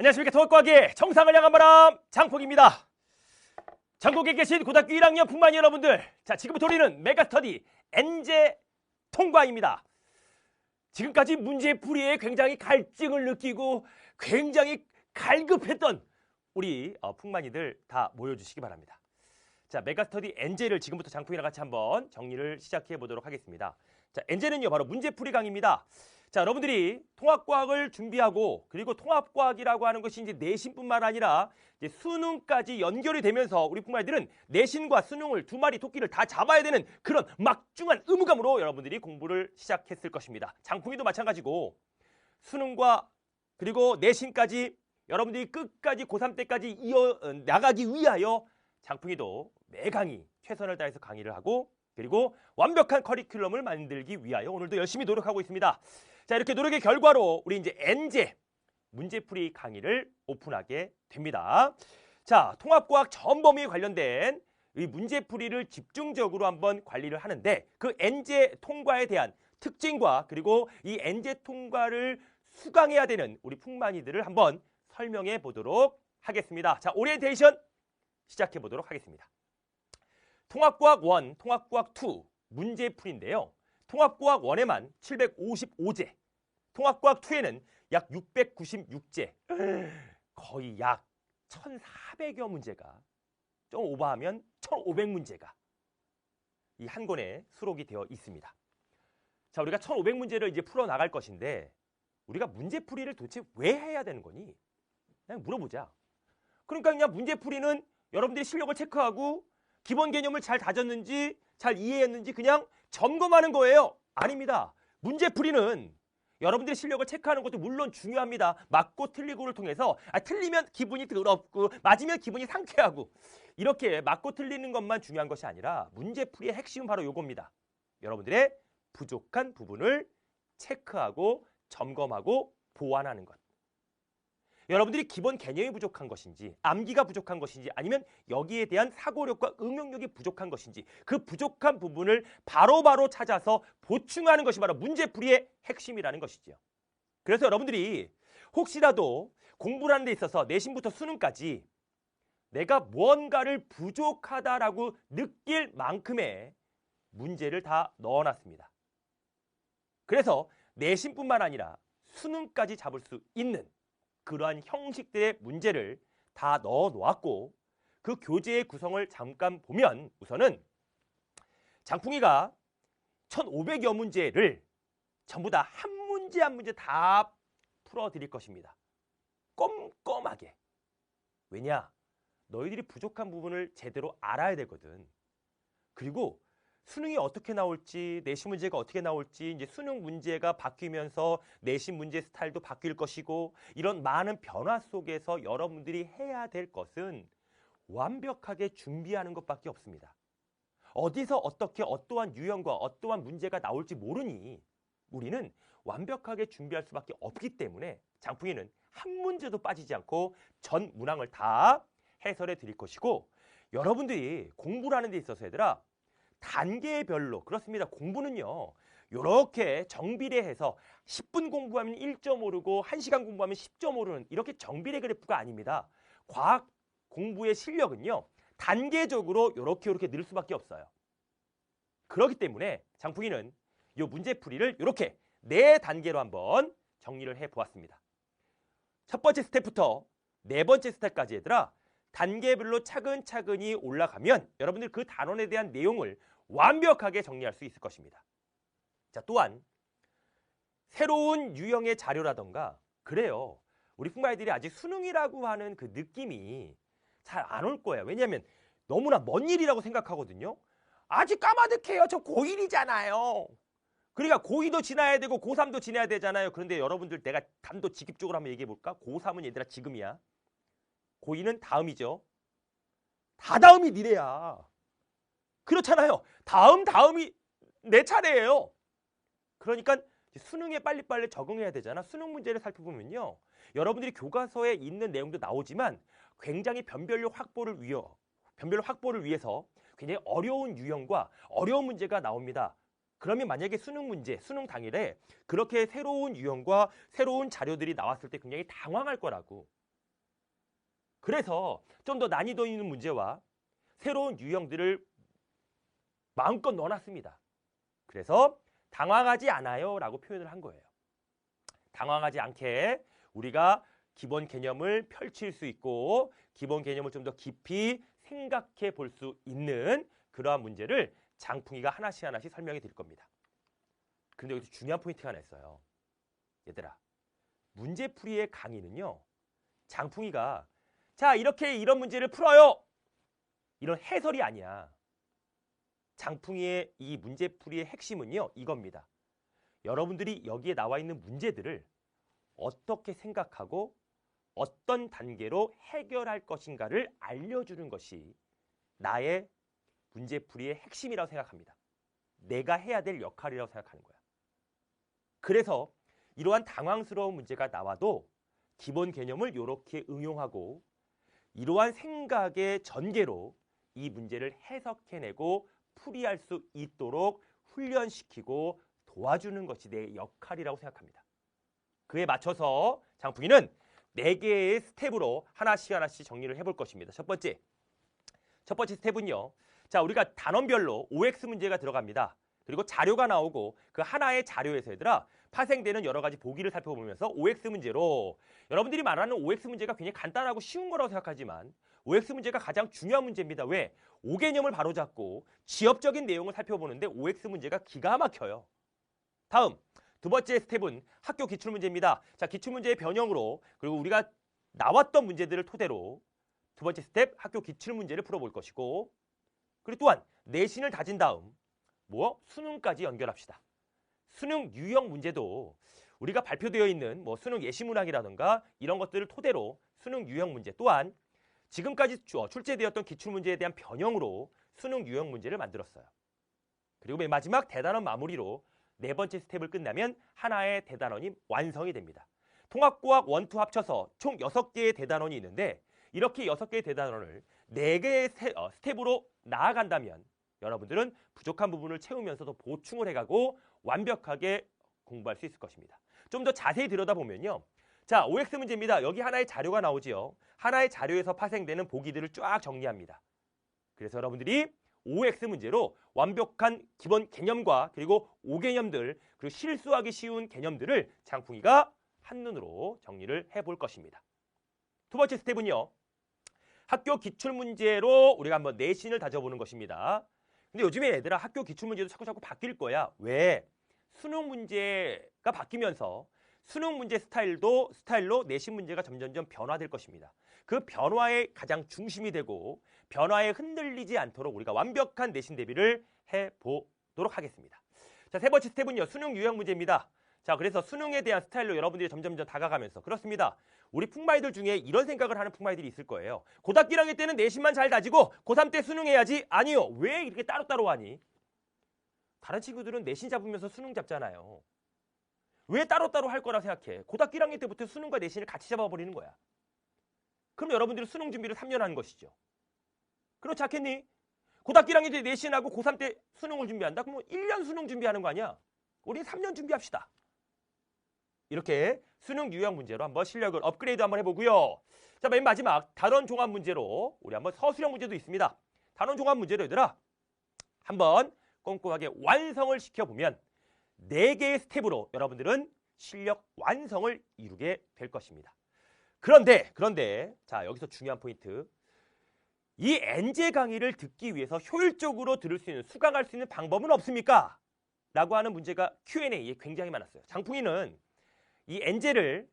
안녕하십니까. 통합과학의 정상을 향한 바람 장폭입니다. 전국에 계신 고등학교 1학년 풍만이 여러분들, 자, 지금부터 우리는 메가스터디 엔제 통과입니다. 지금까지 문제풀이에 굉장히 갈증을 느끼고 굉장히 갈급했던 우리 풍만이들 다 모여주시기 바랍니다. 자, 메가스터디 엔제를 지금부터 장풍이랑 같이 한번 정리를 시작해 보도록 하겠습니다. 자, 엔제는요 바로 문제풀이 강의입니다. 자, 여러분들이 통합과학을 준비하고, 그리고 통합과학이라고 하는 것이 이제 내신뿐만 아니라 이제 수능까지 연결이 되면서 우리 풍마이들은 내신과 수능을 두 마리 토끼를 다 잡아야 되는 그런 막중한 의무감으로 여러분들이 공부를 시작했을 것입니다. 장풍이도 마찬가지고 수능과 그리고 내신까지 여러분들이 끝까지 고3 때까지 이어 나가기 위하여 장풍이도 매 강의 최선을 다해서 강의를 하고, 그리고 완벽한 커리큘럼을 만들기 위하여 오늘도 열심히 노력하고 있습니다. 자, 이렇게 노력의 결과로 우리 이제 엔제 문제풀이 강의를 오픈하게 됩니다. 자, 통합과학 전 범위에 관련된 이 문제풀이를 집중적으로 한번 관리를 하는데, 그 엔제 통과에 대한 특징과 그리고 이 엔제 통과를 수강해야 되는 우리 풍만이들을 한번 설명해 보도록 하겠습니다. 자, 오리엔테이션 시작해 보도록 하겠습니다. 통합과학 1, 통합과학 2 문제풀이인데요. 통합과학 1에만 755제, 통합과학 2에는 약 696제, 거의 약 1,400여 문제가, 좀 오버하면 1,500문제가 이 한 권에 수록이 되어 있습니다. 자, 우리가 1,500문제를 이제 풀어나갈 것인데, 우리가 문제풀이를 도대체 왜 해야 되는 거니? 그냥 물어보자. 그러니까 그냥 문제풀이는 여러분들이 실력을 체크하고 기본 개념을 잘 다졌는지 잘 이해했는지 그냥 점검하는 거예요. 아닙니다. 문제풀이는 여러분들의 실력을 체크하는 것도 물론 중요합니다. 맞고 틀리고를 통해서 틀리면 기분이 더럽고 맞으면 기분이 상쾌하고, 이렇게 맞고 틀리는 것만 중요한 것이 아니라 문제풀이의 핵심은 바로 이겁니다. 여러분들의 부족한 부분을 체크하고 점검하고 보완하는 것. 여러분들이 기본 개념이 부족한 것인지, 암기가 부족한 것인지, 아니면 여기에 대한 사고력과 응용력이 부족한 것인지, 그 부족한 부분을 바로바로 찾아서 보충하는 것이 바로 문제풀이의 핵심이라는 것이죠. 그래서 여러분들이 혹시라도 공부를 하는 데 있어서 내신부터 수능까지 내가 무언가를 부족하다라고 느낄 만큼의 문제를 다 넣어놨습니다. 그래서 내신뿐만 아니라 수능까지 잡을 수 있는 그러한 형식들의 문제를 다 넣어 놓았고, 그 교재의 구성을 잠깐 보면 우선은 장풍이가 1,500여 문제를 전부 다 한 문제 한 문제 다 풀어드릴 것입니다. 꼼꼼하게. 왜냐? 너희들이 부족한 부분을 제대로 알아야 되거든. 그리고 수능이 어떻게 나올지, 내신 문제가 어떻게 나올지, 이제 수능 문제가 바뀌면서 내신 문제 스타일도 바뀔 것이고, 이런 많은 변화 속에서 여러분들이 해야 될 것은 완벽하게 준비하는 것밖에 없습니다. 어디서 어떻게 어떠한 유형과 어떠한 문제가 나올지 모르니 우리는 완벽하게 준비할 수밖에 없기 때문에 장풍이는 한 문제도 빠지지 않고 전 문항을 다 해설해 드릴 것이고, 여러분들이 공부를 하는 데 있어서 얘들아, 단계별로, 그렇습니다. 공부는요 이렇게 정비례해서 10분 공부하면 1점 오르고 1시간 공부하면 10점 오르는 이렇게 정비례 그래프가 아닙니다. 과학 공부의 실력은요 단계적으로 이렇게 늘 수밖에 없어요. 그렇기 때문에 장풍이는 이 문제풀이를 이렇게 4단계로 한번 정리를 해보았습니다. 첫 번째 스텝부터 4번째 스텝까지 얘들아, 단계별로 차근차근히 올라가면 여러분들 그 단원에 대한 내용을 완벽하게 정리할 수 있을 것입니다. 자, 또한 새로운 유형의 자료라던가, 그래요, 우리 풍마이들이 아직 수능이라고 하는 그 느낌이 잘 안 올 거예요. 왜냐하면 너무나 먼 일이라고 생각하거든요. 아직 까마득해요. 저 고1이잖아요. 그러니까 고2도 지나야 되고 고3도 지나야 되잖아요. 그런데 여러분들 내가 단도직입적으로 한번 얘기해 볼까? 고3은 얘들아 지금이야. 고2는 다음이죠. 다 다음이 니네야. 그렇잖아요. 다음이 내 차례예요. 그러니까 수능에 빨리빨리 적응해야 되잖아. 수능 문제를 살펴보면요, 여러분들이 교과서에 있는 내용도 나오지만 굉장히 변별력 확보를 위해서 굉장히 어려운 유형과 어려운 문제가 나옵니다. 그러면 만약에 수능 문제, 수능 당일에 그렇게 새로운 유형과 새로운 자료들이 나왔을 때 굉장히 당황할 거라고. 그래서 좀 더 난이도 있는 문제와 새로운 유형들을 마음껏 넣어놨습니다. 그래서 당황하지 않아요 라고 표현을 한 거예요. 당황하지 않게 우리가 기본 개념을 펼칠 수 있고 기본 개념을 좀 더 깊이 생각해 볼 수 있는 그러한 문제를 장풍이가 하나씩 하나씩 설명해 드릴 겁니다. 그런데 여기서 중요한 포인트가 하나 있어요. 얘들아, 문제풀이의 강의는요, 장풍이가 자 이렇게 이런 문제를 풀어요 이런 해설이 아니야. 장풍이의 이 문제풀이의 핵심은요 이겁니다. 여러분들이 여기에 나와 있는 문제들을 어떻게 생각하고 어떤 단계로 해결할 것인가를 알려주는 것이 나의 문제풀이의 핵심이라고 생각합니다. 내가 해야 될 역할이라고 생각하는 거야. 그래서 이러한 당황스러운 문제가 나와도 기본 개념을 이렇게 응용하고 이러한 생각의 전개로 이 문제를 해석해내고 풀이할 수 있도록 훈련시키고 도와주는 것이 내 역할이라고 생각합니다. 그에 맞춰서 장풍이는 4개의 스텝으로 하나씩 하나씩 정리를 해볼 것입니다. 첫 번째 스텝은요. 자, 우리가 단원별로 OX 문제가 들어갑니다. 그리고 자료가 나오고 그 하나의 자료에서 얘들아 파생되는 여러 가지 보기를 살펴보면서 OX 문제로 여러분들이 말하는 OX 문제가 굉장히 간단하고 쉬운 거라고 생각하지만 OX 문제가 가장 중요한 문제입니다. 왜? 5개념을 바로잡고 지엽적인 내용을 살펴보는데 OX 문제가 기가 막혀요. 다음 두 번째 스텝은 학교 기출문제입니다. 자, 기출문제의 변형으로 그리고 우리가 나왔던 문제들을 토대로 두 번째 스텝 학교 기출문제를 풀어볼 것이고 그리고 또한 내신을 다진 다음 수능까지 연결합시다. 수능 유형 문제도 우리가 발표되어 있는 수능 예시문항이라든가 이런 것들을 토대로 수능 유형 문제 또한 지금까지 출제되었던 기출문제에 대한 변형으로 수능 유형 문제를 만들었어요. 그리고 맨 마지막 대단원 마무리로 4번째 스텝을 끝나면 하나의 대단원이 완성이 됩니다. 통합과학 1, 2 합쳐서 총 6개의 대단원이 있는데 이렇게 6개의 대단원을 4개의 스텝으로 나아간다면 여러분들은 부족한 부분을 채우면서도 보충을 해가고 완벽하게 공부할 수 있을 것입니다. 좀 더 자세히 들여다보면요. 자, OX 문제입니다. 여기 하나의 자료가 나오지요. 하나의 자료에서 파생되는 보기들을 쫙 정리합니다. 그래서 여러분들이 OX 문제로 완벽한 기본 개념과 그리고 5개념들 그리고 실수하기 쉬운 개념들을 장풍이가 한눈으로 정리를 해볼 것입니다. 두 번째 스텝은요. 학교 기출문제로 우리가 한번 내신을 다져보는 것입니다. 근데 요즘에 얘들아 학교 기출문제도 자꾸 바뀔 거야. 왜? 수능 문제가 바뀌면서 수능 문제 스타일로 내신 문제가 점점점 변화될 것입니다. 그 변화의 가장 중심이 되고 변화에 흔들리지 않도록 우리가 완벽한 내신 대비를 해보도록 하겠습니다. 자, 세 번째 스텝은요. 수능 유형 문제입니다. 자, 그래서 수능에 대한 스타일로 여러분들이 점점점 다가가면서 그렇습니다. 우리 풍마이들 중에 이런 생각을 하는 풍마이들이 있을 거예요. 고등학교 1학년 때는 내신만 잘 다지고 고3 때 수능해야지. 아니요. 왜 이렇게 따로따로 하니? 다른 친구들은 내신 잡으면서 수능 잡잖아요. 왜 따로따로 할 거라 생각해? 고등학교 1학년 때부터 수능과 내신을 같이 잡아버리는 거야. 그럼 여러분들은 수능 준비를 3년 하는 것이죠. 그렇지 않겠니? 고등학교 1학년 때 내신하고 고3 때 수능을 준비한다? 그럼 1년 수능 준비하는 거 아니야? 우리 3년 준비합시다. 이렇게 수능 유형 문제로 한번 실력을 업그레이드 한번 해보고요. 자, 맨 마지막 단원 종합 문제로 우리 한번 서술형 문제도 있습니다. 단원 종합 문제로 얘들아 한번 꼼꼼하게 완성을 시켜보면 4개의 스텝으로 여러분들은 실력 완성을 이루게 될 것입니다. 그런데 자, 여기서 중요한 포인트. 이 엔제 강의를 듣기 위해서 효율적으로 들을 수 있는, 수강할 수 있는 방법은 없습니까? 라고 하는 문제가 Q&A에 굉장히 많았어요. 장풍이는 이 엔제를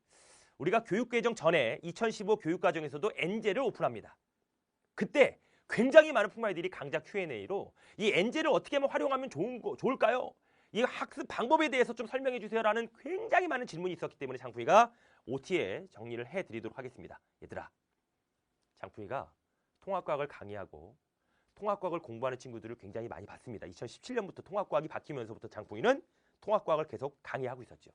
우리가 교육개정 전에 2015 교육과정에서도 엔제를 오픈합니다. 그때 굉장히 많은 풍마이들이 강좌 Q&A로 이 엔제를 어떻게 하면 활용하면 좋을까요? 이 학습 방법에 대해서 좀 설명해 주세요라는 굉장히 많은 질문이 있었기 때문에 장풍이가 OT에 정리를 해드리도록 하겠습니다. 얘들아, 장풍이가 통합과학을 강의하고 통합과학을 공부하는 친구들을 굉장히 많이 봤습니다. 2017년부터 통합과학이 바뀌면서부터 장풍이는 통합과학을 계속 강의하고 있었죠.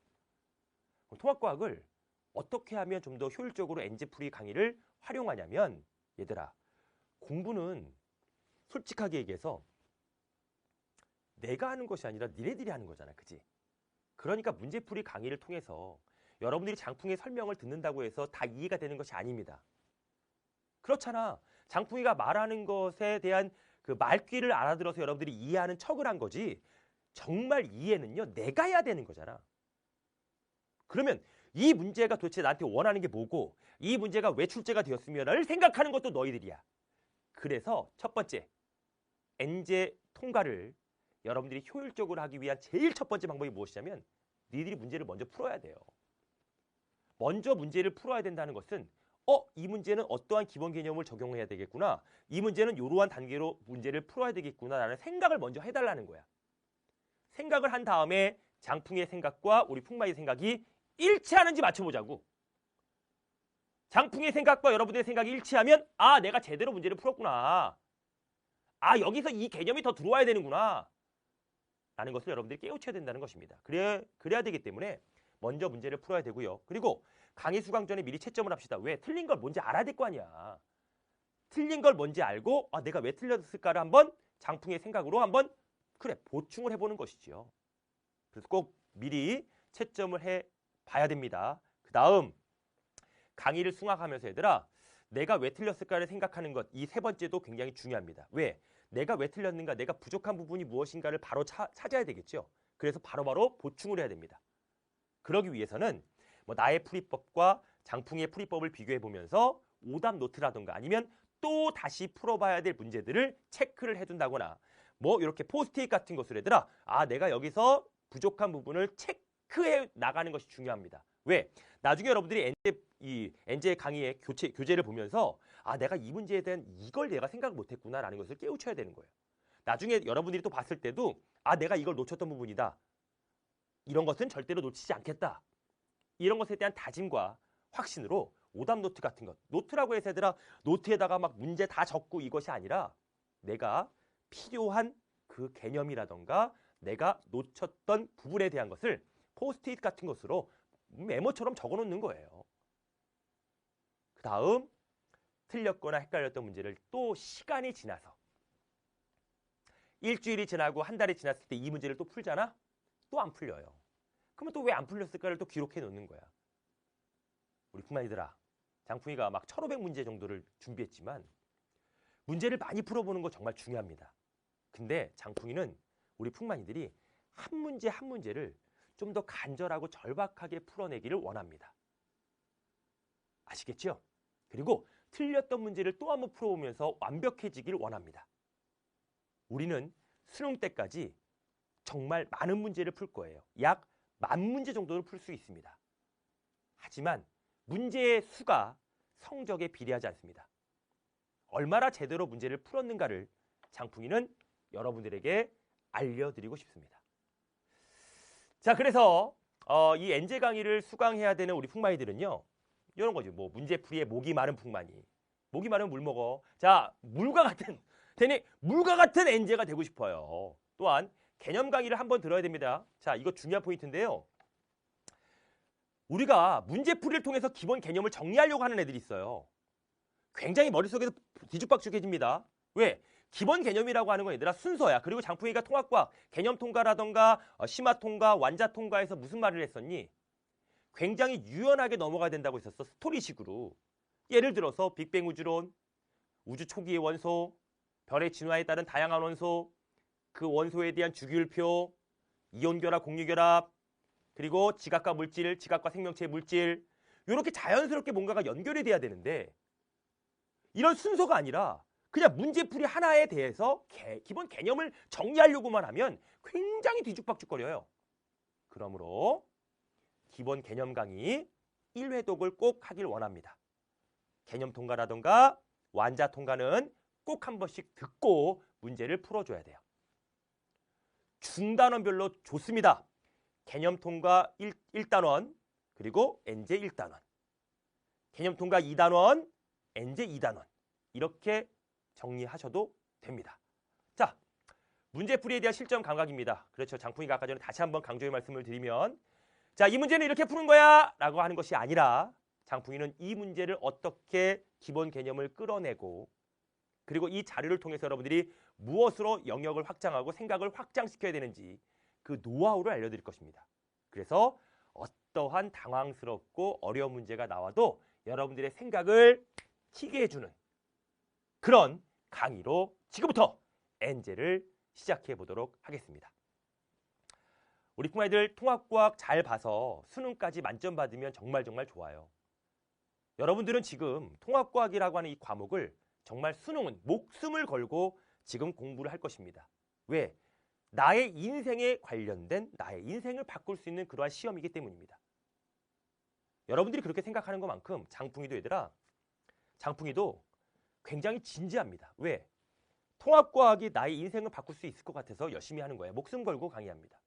통합과학을 어떻게 하면 좀 더 효율적으로 엔제풀이 강의를 활용하냐면 얘들아, 공부는 솔직하게 얘기해서 내가 하는 것이 아니라 니네들이 하는 거잖아. 그치? 그러니까 문제풀이 강의를 통해서 여러분들이 장풍의 설명을 듣는다고 해서 다 이해가 되는 것이 아닙니다. 그렇잖아. 장풍이가 말하는 것에 대한 그 말귀를 알아들어서 여러분들이 이해하는 척을 한 거지. 정말 이해는요, 내가 해야 되는 거잖아. 그러면 이 문제가 도대체 나한테 원하는 게 뭐고, 이 문제가 왜 출제가 되었으면을 생각하는 것도 너희들이야. 그래서 첫 번째, 엔제 통과를 여러분들이 효율적으로 하기 위한 제일 첫 번째 방법이 무엇이냐면 니들이 문제를 먼저 풀어야 돼요. 먼저 문제를 풀어야 된다는 것은 이 문제는 어떠한 기본 개념을 적용해야 되겠구나. 이 문제는 이러한 단계로 문제를 풀어야 되겠구나라는 생각을 먼저 해달라는 거야. 생각을 한 다음에 장풍의 생각과 우리 풍마의 생각이 일치하는지 맞춰보자고. 장풍의 생각과 여러분의 생각이 일치하면 내가 제대로 문제를 풀었구나. 여기서 이 개념이 더 들어와야 되는구나. 라는 것을 여러분들이 깨우쳐야 된다는 것입니다. 그래야 되기 때문에 먼저 문제를 풀어야 되고요. 그리고 강의 수강 전에 미리 채점을 합시다. 왜? 틀린 걸 뭔지 알아야 될 거 아니야. 틀린 걸 뭔지 알고 내가 왜 틀렸을까를 한번 장풍의 생각으로 한번 보충을 해보는 것이죠. 그래서 꼭 미리 채점을 해봐야 됩니다. 그 다음 강의를 수강하면서 얘들아, 내가 왜 틀렸을까를 생각하는 것, 이 세 번째도 굉장히 중요합니다. 왜? 내가 왜 틀렸는가, 내가 부족한 부분이 무엇인가를 바로 찾아야 되겠죠. 그래서 바로바로 보충을 해야 됩니다. 그러기 위해서는 나의 풀이법과 장풍의 풀이법을 비교해 보면서 오답 노트라든가 아니면 또 다시 풀어봐야 될 문제들을 체크를 해둔다거나 이렇게 포스트잇 같은 것을 얘들아, 내가 여기서 부족한 부분을 체크해 나가는 것이 중요합니다. 왜? 나중에 여러분들이 엔제 강의의 교재를 보면서 내가 이 문제에 대한 이걸 내가 생각 못했구나라는 것을 깨우쳐야 되는 거예요. 나중에 여러분들이 또 봤을 때도 내가 이걸 놓쳤던 부분이다. 이런 것은 절대로 놓치지 않겠다. 이런 것에 대한 다짐과 확신으로 오답 노트 같은 것, 노트라고 해서 얘들아 노트에다가 막 문제 다 적고 이것이 아니라 내가 필요한 그 개념이라던가 내가 놓쳤던 부분에 대한 것을 포스트잇 같은 것으로 메모처럼 적어놓는 거예요. 그 다음 틀렸거나 헷갈렸던 문제를 또 시간이 지나서 일주일이 지나고 한 달이 지났을 때 이 문제를 또 풀잖아? 또 안 풀려요. 그러면 또 왜 안 풀렸을까를 또 기록해 놓는 거야. 우리 풍만이들아, 장풍이가 막 1500문제 정도를 준비했지만 문제를 많이 풀어보는 거 정말 중요합니다. 근데 장풍이는 우리 풍만이들이 한 문제 한 문제를 좀 더 간절하고 절박하게 풀어내기를 원합니다. 아시겠죠? 그리고 틀렸던 문제를 또 한번 풀어보면서 완벽해지길 원합니다. 우리는 수능 때까지 정말 많은 문제를 풀 거예요. 약 10,000문제 정도를 풀 수 있습니다. 하지만 문제의 수가 성적에 비례하지 않습니다. 얼마나 제대로 문제를 풀었는가를 장풍이는 여러분들에게 알려드리고 싶습니다. 자, 그래서 이 엔제 강의를 수강해야 되는 우리 풍마이들은요, 이런 거죠. 문제풀이에 목이 마른 풍만이. 목이 마르면 물 먹어. 자, 물과 같은 엔제가 되고 싶어요. 또한 개념 강의를 한번 들어야 됩니다. 자, 이거 중요한 포인트인데요. 우리가 문제풀이를 통해서 기본 개념을 정리하려고 하는 애들이 있어요. 굉장히 머릿속에서 뒤죽박죽해집니다. 왜? 기본 개념이라고 하는 건 얘들아 순서야. 그리고 장풍이가 통합과학, 개념 통과라던가 심화 통과, 완자 통과에서 무슨 말을 했었니? 굉장히 유연하게 넘어가야 된다고 했었어. 스토리식으로. 예를 들어서 빅뱅 우주론, 우주 초기의 원소, 별의 진화에 따른 다양한 원소, 그 원소에 대한 주기율표, 이온결합, 공유결합, 그리고 지각과 물질, 지각과 생명체의 물질, 이렇게 자연스럽게 뭔가가 연결이 돼야 되는데 이런 순서가 아니라 그냥 문제풀이 하나에 대해서 기본 개념을 정리하려고만 하면 굉장히 뒤죽박죽거려요. 그러므로 기본 개념 강의 1회독을 꼭 하길 원합니다. 개념 통과라던가 완자 통과는 꼭 한 번씩 듣고 문제를 풀어줘야 돼요. 중단원별로 좋습니다. 개념 통과 1단원, 그리고 엔제 1단원. 개념 통과 2단원, 엔제 2단원. 이렇게 정리하셔도 됩니다. 자, 문제풀이에 대한 실전 감각입니다. 그렇죠. 장풍이가 아까 전에 다시 한번 강조의 말씀을 드리면, 자, 이 문제는 이렇게 푸는 거야 라고 하는 것이 아니라 장풍이는 이 문제를 어떻게 기본 개념을 끌어내고 그리고 이 자료를 통해서 여러분들이 무엇으로 영역을 확장하고 생각을 확장시켜야 되는지 그 노하우를 알려드릴 것입니다. 그래서 어떠한 당황스럽고 어려운 문제가 나와도 여러분들의 생각을 튀게 해주는 그런 강의로 지금부터 엔제를 시작해 보도록 하겠습니다. 우리 풍아이들 통합과학 잘 봐서 수능까지 만점 받으면 정말 좋아요. 여러분들은 지금 통합과학이라고 하는 이 과목을 정말 수능은 목숨을 걸고 지금 공부를 할 것입니다. 왜? 나의 인생에 관련된 나의 인생을 바꿀 수 있는 그러한 시험이기 때문입니다. 여러분들이 그렇게 생각하는 것만큼 장풍이도 얘들아, 장풍이도 굉장히 진지합니다. 왜? 통합과학이 나의 인생을 바꿀 수 있을 것 같아서 열심히 하는 거예요. 목숨 걸고 강의합니다.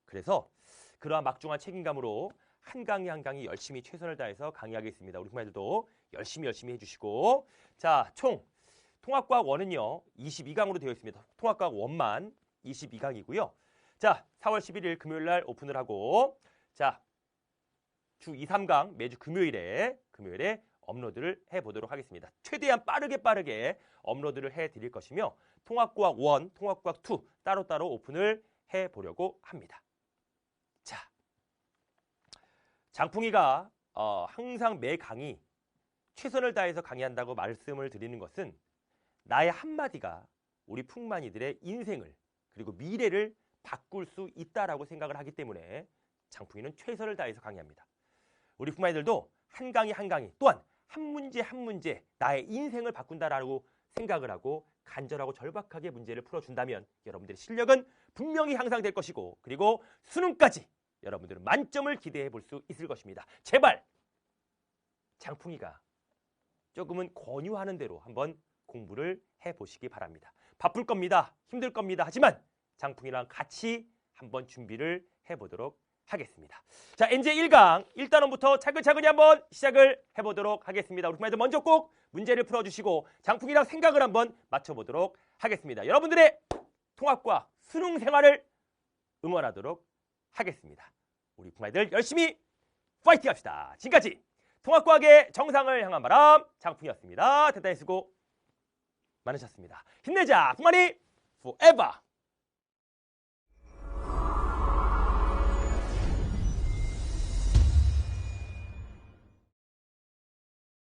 그래서 그러한 막중한 책임감으로 한 강의 한 강의 열심히 최선을 다해서 강의하겠습니다. 우리 부모님들도 열심히 해주시고, 자, 총 통합과학 1은요 22강으로 되어 있습니다. 통합과학 1만 22강이고요. 자, 4월 11일 금요일 날 오픈을 하고, 자, 주 2, 3강 매주 금요일에 업로드를 해보도록 하겠습니다. 최대한 빠르게 업로드를 해드릴 것이며, 통합과학 1, 통합과학 2 따로따로 오픈을 해보려고 합니다. 자, 장풍이가 항상 매 강의 최선을 다해서 강의한다고 말씀을 드리는 것은 나의 한마디가 우리 풍만이들의 인생을 그리고 미래를 바꿀 수 있다라고 생각을 하기 때문에 장풍이는 최선을 다해서 강의합니다. 우리 풍만이들도 한 강의 한 강의 또한 한 문제 나의 인생을 바꾼다라고 생각을 하고 간절하고 절박하게 문제를 풀어준다면 여러분들의 실력은 분명히 향상될 것이고, 그리고 수능까지 여러분들은 만점을 기대해 볼 수 있을 것입니다. 제발 장풍이가 조금은 권유하는 대로 한번 공부를 해보시기 바랍니다. 바쁠 겁니다. 힘들 겁니다. 하지만 장풍이랑 같이 한번 준비를 해보도록 하겠습니다. 자, 엔제 1강 1단원부터 차근차근히 한번 시작을 해보도록 하겠습니다. 우리 부모님들 먼저 꼭 문제를 풀어주시고 장풍이랑 생각을 한번 맞춰보도록 하겠습니다. 여러분들의 통합과 수능 생활을 응원하도록 하겠습니다. 우리 부모님들 열심히 파이팅 합시다. 지금까지 통합과학의 정상을 향한 바람 장풍이었습니다. 대단히 수고 많으셨습니다. 힘내자, 풍만이 forever!